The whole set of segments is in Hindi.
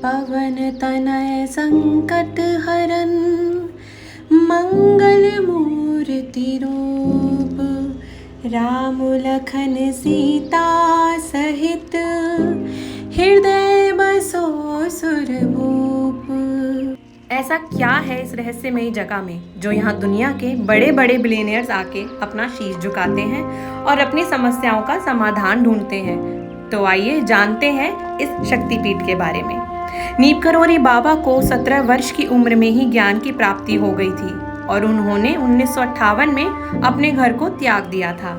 पवन तनय संकट हरन, मंगल मूर्ति रूप, राम लखन सीता सहित, हृदय बसो सुरभूप। ऐसा क्या है इस रहस्यमयी जगह में जो यहाँ दुनिया के बड़े बड़े बिलियनियर्स आके अपना शीश झुकाते हैं और अपनी समस्याओं का समाधान ढूंढते हैं? तो आइए जानते हैं इस शक्तिपीठ के बारे में। नीम करोली बाबा को 17 वर्ष की उम्र में ही ज्ञान की प्राप्ति हो गई थी और उन्होंने 1958 में अपने घर को त्याग दिया था।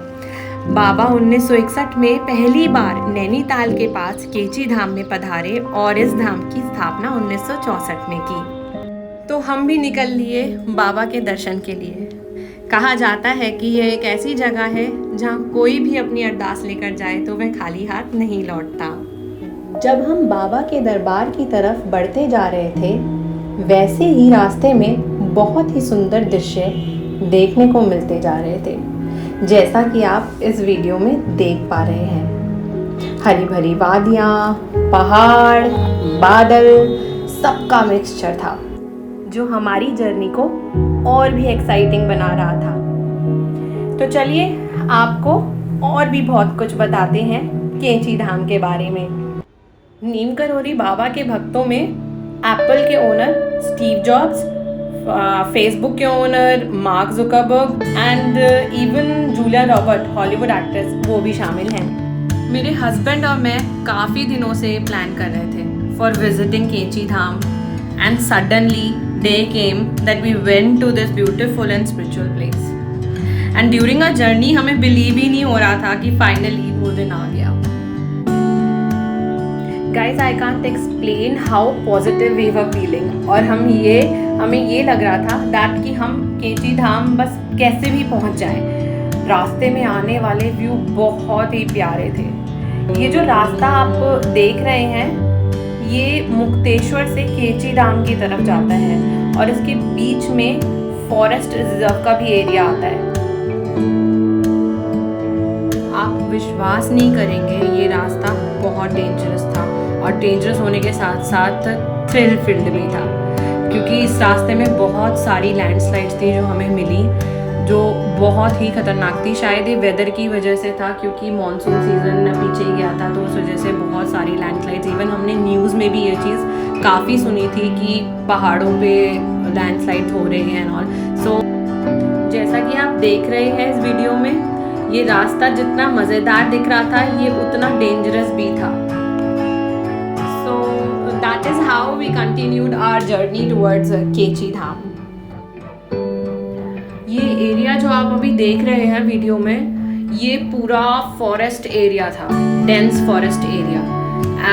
बाबा 1961 में पहली बार नैनीताल के पास केची धाम में पधारे और इस धाम की स्थापना 1964 में की। तो हम भी निकल लिए बाबा के दर्शन के लिए। कहा जाता है कि यह एक ऐसी जगह है जहाँ कोई भी अपनी अरदास लेकर जाए तो वह खाली हाथ नहीं लौटता। जब हम बाबा के दरबार की तरफ बढ़ते जा रहे थे, वैसे ही रास्ते में बहुत ही सुंदर दृश्य देखने को मिलते जा रहे थे, जैसा कि आप इस वीडियो में देख पा रहे हैं। हरी भरी वादियाँ, पहाड़, बादल, सबका मिक्सचर था जो हमारी जर्नी को और भी एक्साइटिंग बना रहा था। तो चलिए आपको और भी बहुत कुछ बताते हैं केची धाम के बारे में। नीम करोली बाबा के भक्तों में एप्पल के ओनर स्टीव जॉब्स, फेसबुक के owner mark Zuckerberg and even Julia Robert Hollywood actress वो भी शामिल हैं। मेरे हस्बैंड और मैं काफ़ी दिनों से प्लान कर रहे थे for visiting Kainchi Dham and suddenly day came that we went to this beautiful and spiritual place. And during our journey हमें believe ही नहीं हो रहा था कि finally वो दिन आ गया। Guys, I can't explain how positive we were feeling. और हमें ये लग रहा था that कि हम केची धाम बस कैसे भी पहुंच जाएं। रास्ते में आने वाले व्यू बहुत ही प्यारे थे। ये जो रास्ता आप देख रहे हैं ये मुक्तेश्वर से केची धाम की तरफ जाता है और इसके बीच में फॉरेस्ट रिजर्व का भी एरिया आता है। आप विश्वास नहीं करेंगे, ये रास्ता बहुत डेंजरस था और डेंजरस होने के साथ साथ थ्रिल फील्ड भी था, क्योंकि इस रास्ते में बहुत सारी लैंडस्लाइड्स थी जो हमें मिली, जो बहुत ही खतरनाक थी। शायद ये वेदर की वजह से था, क्योंकि मॉनसून सीजन पीछे गया था तो उस वजह से बहुत सारी लैंडस्लाइड्स, इवन हमने न्यूज़ में भी ये चीज़ काफ़ी सुनी थी कि पहाड़ों पे लैंडस्लाइड्स हो रही हैं ऑल। सो जैसा कि आप देख रहे हैं इस वीडियो में, ये रास्ता जितना मज़ेदार दिख रहा था ये उतना डेंजरस भी था। So that is how we continued our journey towards Kechi Dham. ये एरिया जो आप अभी देख रहे हैं वीडियो में, ये पूरा फॉरेस्ट एरिया था, डेंस फॉरेस्ट एरिया।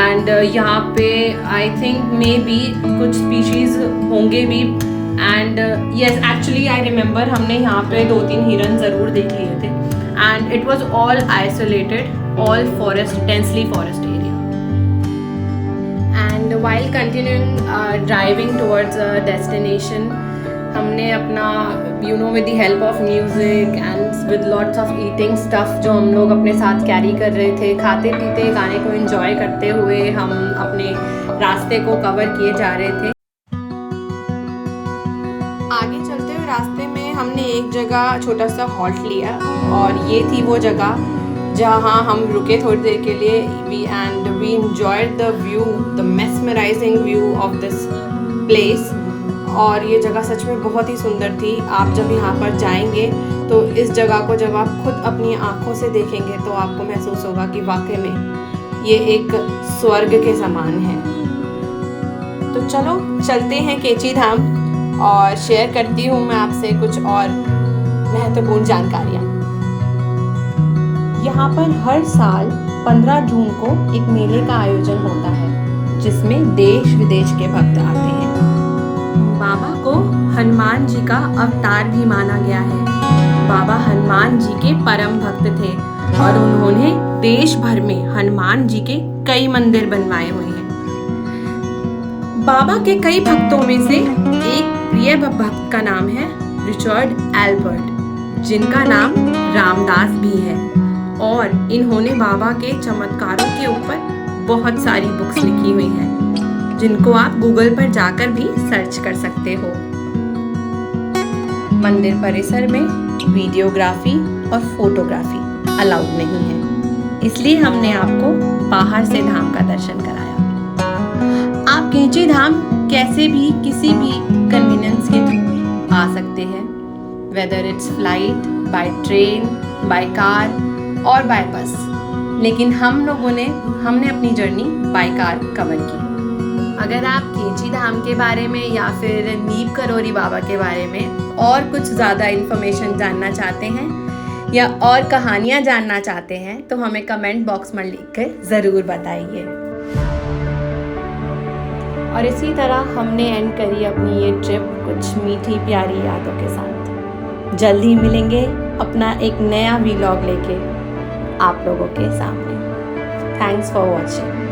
एंड यहाँ पे आई थिंक मे बी कुछ स्पीशीज़ होंगे भी। And yes, actually I remember हमने यहाँ पे 2-3 हिरन ज़रूर देख लिए थे। And it was all isolated, all forest, densely forest area. And while continuing driving towards destination, हमने अपना with the help of music and with lots of eating stuff जो हम लोग अपने साथ कैरी कर रहे थे, खाते पीते गाने को एंजॉय करते हुए हम अपने रास्ते को कवर किए जा रहे थे। आगे चलते हुए रास्ते में हमने एक जगह छोटा सा हॉल्ट लिया और ये थी वो जगह जहाँ हम रुके थोड़ी देर के लिए। We enjoyed the view, the mesmerising view of this place. और ये जगह सच में बहुत ही सुंदर थी। आप जब यहाँ पर जाएंगे तो इस जगह को जब आप खुद अपनी आँखों से देखेंगे तो आपको महसूस होगा कि वाकई में ये एक स्वर्ग के समान है। तो चलो चलते हैं केची धाम और शेयर करती हूँ मैं आपसे कुछ और महत्वपूर्ण जानकारियाँ। यहाँ पर हर साल 15 जून को एक मेले का आयोजन होता है जिसमें देश विदेश के भक्त आते हैं। बाबा को हनुमान जी का अवतार भी माना गया है। बाबा हनुमान जी के परम भक्त थे और उन्होंने देश भर में हनुमान जी के कई मंदिर बनवाए हुए हैं। बाबा के कई भक्तों में से एक प्रिय भक्त का नाम है रिचर्ड एल्बर्ट, जिनका नाम रामदास भी है, और इन्होंने बाबा के चमत्कारों के ऊपर बहुत सारी बुक्स लिखी हुई हैं जिनको आप गूगल पर जाकर भी सर्च कर सकते हो। मंदिर परिसर में वीडियोग्राफी और फोटोग्राफी अलाउड नहीं है, इसलिए हमने आपको बाहर से धाम का दर्शन कराया। आप कैंची धाम कैसे भी किसी भी कन्वीनियंस के थ्रू आ सकते हैं, whether it's flight, by train, by car और बाय बस। लेकिन हमने अपनी जर्नी बाय कार कवर की। अगर आप कैंची धाम के बारे में या फिर नीम करोली बाबा के बारे में और कुछ ज़्यादा इन्फॉर्मेशन जानना चाहते हैं या और कहानियाँ जानना चाहते हैं तो हमें कमेंट बॉक्स में लिखकर ज़रूर बताइए। और इसी तरह हमने एंड करी अपनी ये ट्रिप कुछ मीठी प्यारी यादों के साथ। जल्दी मिलेंगे अपना एक नया व्लॉग लेके आप लोगों के सामने। Thanks for watching.